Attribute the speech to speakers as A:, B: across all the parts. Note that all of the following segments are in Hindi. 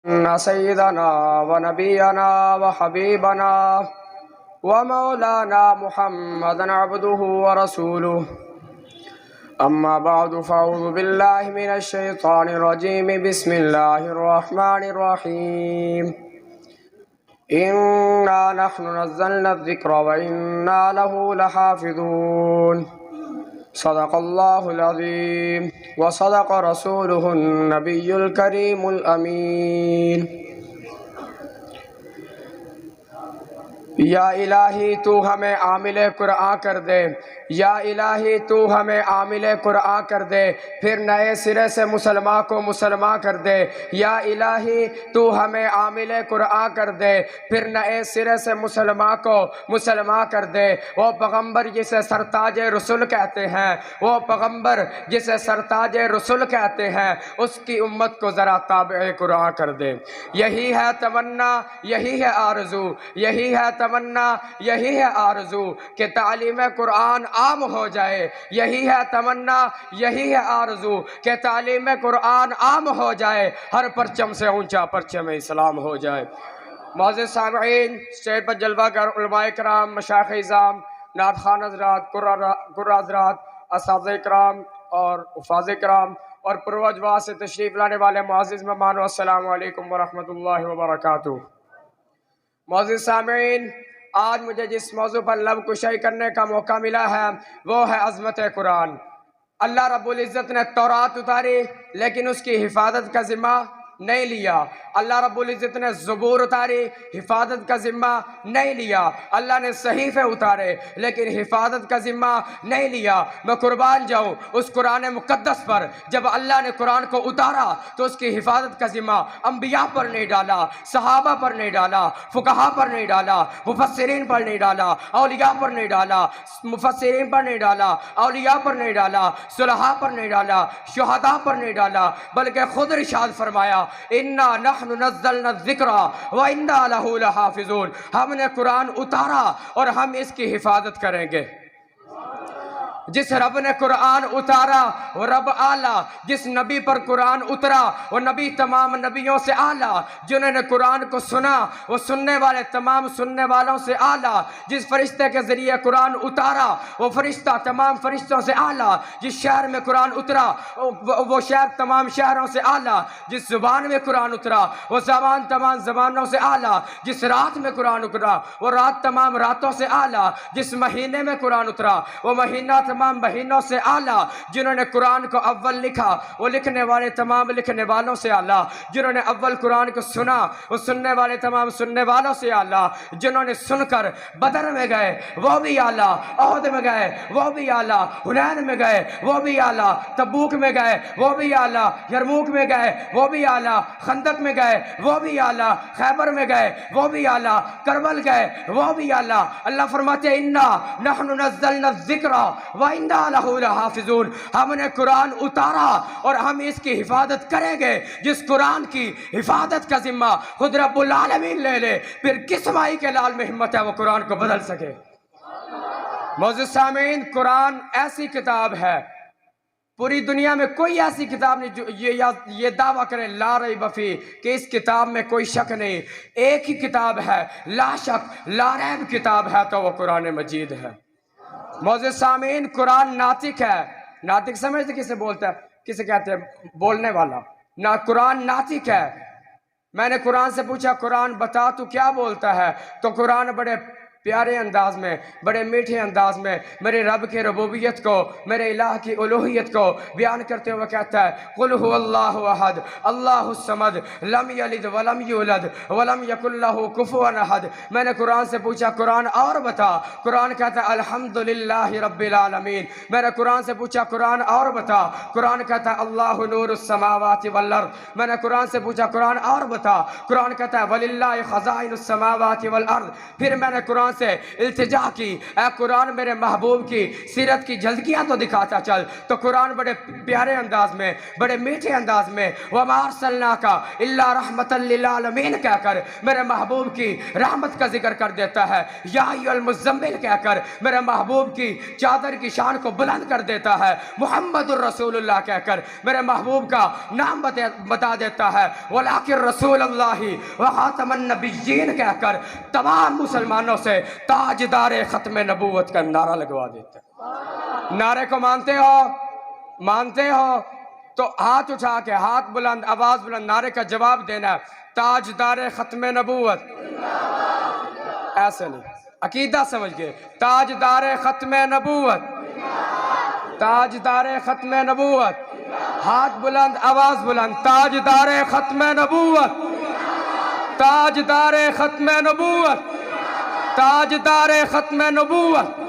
A: सय्यदना व नबियना व हबीबना व मौलाना मुहम्मदन अब्दुहु व रसूलुहु अम्मा बअदु फ़अऊज़ु बिल्लाहि मिनश शैतानिर रजीम बिस्मिल्लाहिर रहमानिर रहीम इन्ना नहनु नज़्ज़लना ज़िक्रा व इन्ना लहु लहाफ़िज़ून सदक़ल्लाहुल अज़ीम व सदक़ रसूलुहुन नबियुल करीमुल अमीन। या इलाही तू हमें आमिले कुरआन कर दे, या इलाही तू हमें आमिले कुरआन कर दे, फिर नए सिरे से मुसलमान को मुसलमान कर दे। या इलाही तू हमें आमिले कुरआन कर दे, फिर नए सिरे से मुसलमान को मुसलमान कर दे। वो पैगम्बर जिसे सरताज रसूल कहते हैं, वो पैगम्बर जिसे सरताज रसूल कहते हैं, उसकी उम्मत को ज़रा ताबे कुरआन कर दे। यही है तमन्ना, यही है आरज़ू, यही है तमन्ना, यही है आरज़ू कि तालीम कुरान आम हो जाए। यही है तमन्ना, यही है आरज़ू कि तालीम कुरान आम हो जाए, हर परचम से ऊंचा परचम इस्लाम हो जाए। मोअज़्ज़िज़ सामईन, स्टेज पर जलवागर उलमाए कराम, मशाइख़ इज़ाम, नात ख़ान हज़रात, कुर्रा हज़रात, असातिज़ा इकराम और उफ़ाज़ इकराम और पूर्वजवा से तशरीफ़ लाने वाले मुअज़्ज़िज़ मेहमानों, अस्सलामु अलैकुम व रहमतुल्लाहि व बरकातुहू। मोअज़्ज़िज़ सामईन, आज मुझे जिस मौजू पर लब कुशाई करने का मौका मिला है वो है अज़मत कुरान। अल्लाह रब्बुल इज़्ज़त ने तौरात उतारी लेकिन उसकी हिफाजत का ज़िम्मा नहीं लिया। अल्लाह रब्बुल इज़्ज़त ने ज़बूर उतारी, हिफाजत का ज़िम्मा नहीं लिया। अल्लाह ने सहीफ़े उतारे लेकिन हिफाजत का ज़िम्मा नहीं लिया। मैं कुर्बान जाऊँ उस कुरान मुक़द्दस पर। जब अल्लाह ने कुरान को उतारा तो उसकी हिफाजत का ज़िम्मा अम्बिया पर नहीं डाला, सहाबा पर नहीं डाला, फ़ुक़हा पर नहीं डाला, मुफ़स्सिरीन पर नहीं डाला, औलिया पर नहीं डाला, मुफ़स्सिरीन पर नहीं डाला, औलिया पर नहीं डाला, सुलहा पर नहीं डाला, शुहदा पर नहीं डाला, बल्कि खुद इरशाद फरमाया, इन्ना नहनु नज़्ज़लना ज़िक्रा व इन्ना लहु लहाफ़िज़ून। हमने कुरान उतारा और हम इसकी हिफाजत करेंगे। जिस रब ने कुरान उतारा वो रब आला, जिस नबी पर कुरान उतरा वो नबी तमाम नबियों से आला, जिन्होंने कुरान को सुना वो सुनने वाले तमाम सुनने वालों से आला, जिस फरिश्ते के ज़रिए कुरान उतारा वो फरिश्ता तमाम फरिश्तों से आला, जिस शहर में कुरान उतरा वो शहर तमाम शहरों से आला, जिस ज़ुबान में कुरान उतरा वो ज़बान तमाम ज़बानों से आला, जिस रात में कुरान उतरा वो रात तमाम रातों से आला, जिस महीने में कुरान उतरा वो महीना तमाम महीनों से आला, जिन्होंने कुरान को अव्वल लिखा वो लिखने वाले तमाम लिखने वालों से आला, जिन्होंने अव्वल कुरान को सुना वो सुनने वाले तमाम सुनने वालों से आला, जिन्होंने सुनकर बदर में गए वो भी आला, ओहद में गए वो भी आला, हुनैन में गए वो भी आला, तबूक में गए वो भी आला, यरमूक में गए वो भी आला, खंदक में गए वो भी आला, खैबर में गए वो भी आला, करबल गए वो भी आला। अल्लाह फरमाते इन्ना नहनु नज़्ज़लना ज़िक्रा व इन्ना लहु लहाफ़िज़ून। हमने कुरान उतारा और हम इसकी हिफाजत करेंगे। जिस कुरान की हिफाजत का जिम्मा खुद रब्बुल आलमीन ले ले, फिर किस माई के लाल में हिम्मत है वो कुरान को बदल सके। मोअज़्ज़िज़ सामीन, कुरान ऐसी किताब है, पूरी दुनिया में कोई ऐसी किताब नहीं जो ये दावा करे ला रैब फी कि इस किताब में कोई शक नहीं। एक ही किताब है, ला शक ला रैब किताब है तो वो कुरान मजीद है। मोअज़्ज़िज़ सामीन, कुरान नातिक है। नातिक समझते किसे बोलता है, किसे कहते हैं बोलने वाला ना। कुरान नातिक है। मैंने कुरान से पूछा कुरान बता तू क्या बोलता है, तो कुरान बड़े प्यारे अंदाज में, बड़े मीठे अंदाज में मेरे रब की रबूबियत को, मेरे इलाह की उलूहियत को बयान करते हुए कहता है कुल हुवल्लाहु अहद अल्लाहुस समद लम यलिद वलम यूलद वलम यकुल लहु कुफुवन अहद। मैंने कुरान से पूछा कुरान और बता, कुरान कहता है अल्हम्दुलिल्लाहि रब्बिल आलमीन। मैंने कुरान से पूछा कुरान और बता, कुरान कहता है अल्लाहु नूरुस समावाति वल अर्द। मैंने कुरान से पूछा कुरान और बता, कुरान कहता है वलिल्लाहि खज़ाइनुस समावाति वल अर्द। फिर मैंने कुरान से इल्तिजा की, ऐ कुरान मेरे महबूब की सीरत की झलकियाँ तो दिखाता चल। तो कुरान बड़े प्यारे अंदाज में, बड़े मीठे अंदाज में वमा अरसलना का इल्ला रहमतल लिल आलमीन कहकर मेरे महबूब की रहमत का जिक्र कर देता है। या अय्युहल मुज़म्मिल कहकर मेरे महबूब की चादर की शान को बुलंद कर देता है। मुहम्मदुर रसूलुल्लाह कहकर मेरे महबूब का नाम बता देता है। वलाकिन रसूलुल्लाही व खातमन नबिय्यीन कहकर तमाम मुसलमानों से ताजदार खत्म नबूवत का नारा लगवा देता है। नारे को मानते हो? मानते हो तो हाथ उठा के, हाथ बुलंद, आवाज बुलंद, नारे का जवाब देना। ताजदार खत्म नबूवत, ऐसे नहीं, अकीदा समझ गए। ताजदार खत्म नबूवत, ताजदार खत्म नबूवत, हाथ बुलंद, आवाज बुलंद। ताजदार खत्म नबूवत, ताजदार खत्म नबूवत, ताजदार खत्म नबूवत।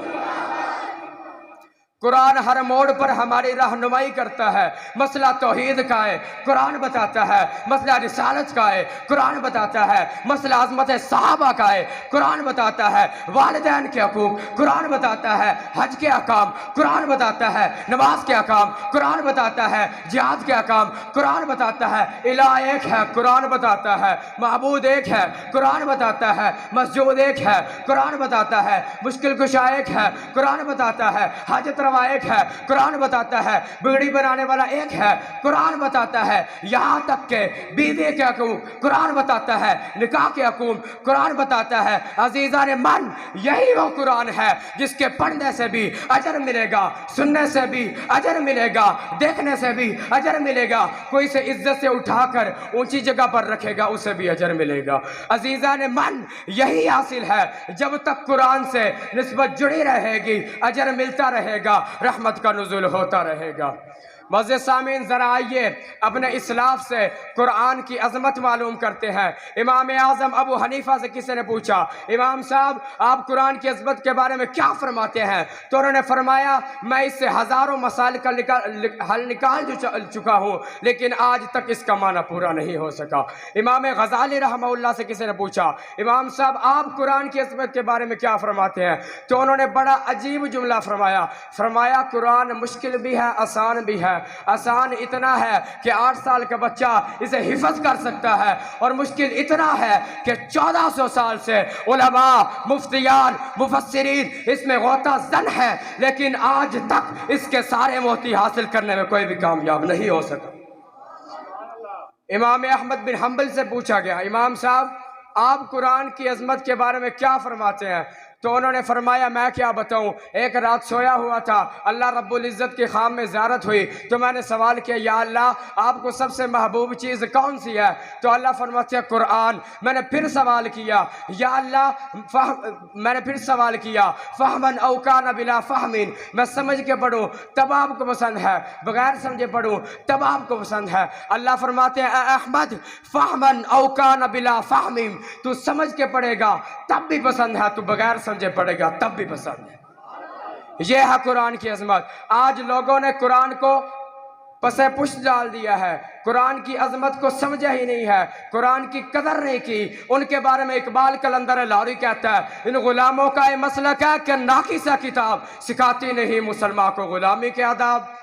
A: कुरान हर मोड़ पर हमारी रहनुमाई करता है। मसला तौहीद का है, कुरान बताता है। मसला रिसालत का है, कुरान बताता है। मसला अज़मत सहाबा का है, कुरान बताता है। वालिदैन के हकूक़, कुरान बताता है। हज के अहकाम, कुरान बताता है। नमाज के अहकाम, कुरान बताता है। जिहाद के अहकाम, कुरान बताता है। इलाह एक है, कुरान बताता है। माबूद एक है, कुरान बताता है। मस्जूद एक है, कुरान बताता है। मुश्किल कुशा एक है, कुरान बताता है। हाजत एक है, कुरान बताता है। बिगड़ी बनाने वाला एक है, कुरान बताता है। यहां तक के बीवी के हुकूम कुरान बताता है, निकाह के हुकूम कुरान बताता है। अजीजा ने मन, यही वो कुरान है जिसके पढ़ने से भी अजर मिलेगा, सुनने से भी अजर मिलेगा, देखने से भी अजर मिलेगा। कोई से इज्जत से उठाकर ऊंची जगह पर रखेगा, उसे भी अजर मिलेगा। अजीजा ने मन, यही हासिल है जब तक कुरान से निस्बत जुड़ी रहेगी, अजर मिलता रहेगा, रहमत का नुज़ुल होता रहेगा। मज़े सामीन, ज़रा आइए अपने इस्लाफ से कुरान की अज़मत मालूम करते हैं। इमाम आज़म अबू हनीफ़ा से किसी ने पूछा, इमाम साहब आप कुरान की अज़मत के बारे में क्या फ़रमाते हैं? तो उन्होंने फरमाया, मैं इससे हज़ारों मसाइल का हल निकाल चुका हूँ, लेकिन आज तक इसका माना पूरा नहीं हो सका। इमाम गज़ाली रहमहुल्लाह से किसी ने पूछा, इमाम साहब आप कुरान की अज़मत के बारे में क्या फ़रमाते हैं? तो उन्होंने बड़ा अजीब जुमला फरमाया, कुरान मुश्किल भी है, आसान भी है। आसान इतना है कि 8 साल का बच्चा इसे हिफज कर सकता है, और मुश्किल इतना है कि 1400 साल से उलमा, मुफ्तियान, मुफस्सिरीन इसमें गोता जन है, लेकिन आज तक इसके सारे मोती हासिल करने में कोई भी कामयाब नहीं हो सका। इमाम अहमद बिन हम्बल से पूछा गया, इमाम साहब आप कुरान की अजमत के बारे में क्या फरमाते हैं? तो उन्होंने फरमाया, मैं क्या बताऊं, एक रात सोया हुआ था, अल्लाह रब्बुल इज़्ज़त की खाम में ज़ियारत हुई, तो मैंने सवाल किया, या अल्लाह आपको सबसे महबूब चीज़ कौन सी है? तो अल्लाह फरमाते हैं कुरान। मैंने फिर सवाल किया, या अल्लाह मैंने फिर सवाल किया, फ़हमन औ कान बिला फ़हमिन, मैं समझ के पढ़ूँ तब आपको पसंद है, बगैर समझे पढ़ूँ तब आपको पसंद है? अल्लाह फरमाते हैं, अहमद फ़हमन औ कान बिला फ़हमिन, तू समझ के पढ़ेगा तब भी पसंद है, तू बगैर समझे पड़ेगा तब भी पसंद है। यह है कुरान की अजमत। आज लोगों ने कुरान को पसे पुष्ट डाल दिया है, कुरान की अजमत को समझा ही नहीं है, कुरान की कदर नहीं की। उनके बारे में इकबाल कलंदर लाहौरी कहता है, इन गुलामों का ये मसलक है कि नाकिसा किताब सिखाती नहीं मुसलमान को गुलामी के आदाब।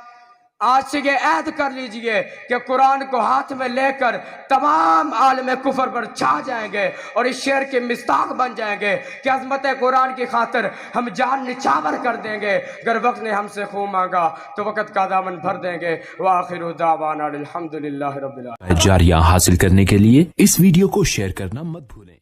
A: आज से ये ऐद कर लीजिए कि कुरान को हाथ में लेकर तमाम आलम कुफर पर छा जाएंगे और इस शेर के मिस्ताक बन जाएंगे कि अज़मत कुरान की खातिर हम जान निछावर कर देंगे। अगर वक्त ने हमसे खून मांगा तो वक्त का दामन भर देंगे। व आखिरु दावाना अल्हम्दुलिल्लाहि रब्बिल आलमीन।
B: जारिया हासिल करने के लिए इस वीडियो को शेयर करना मत भूलें।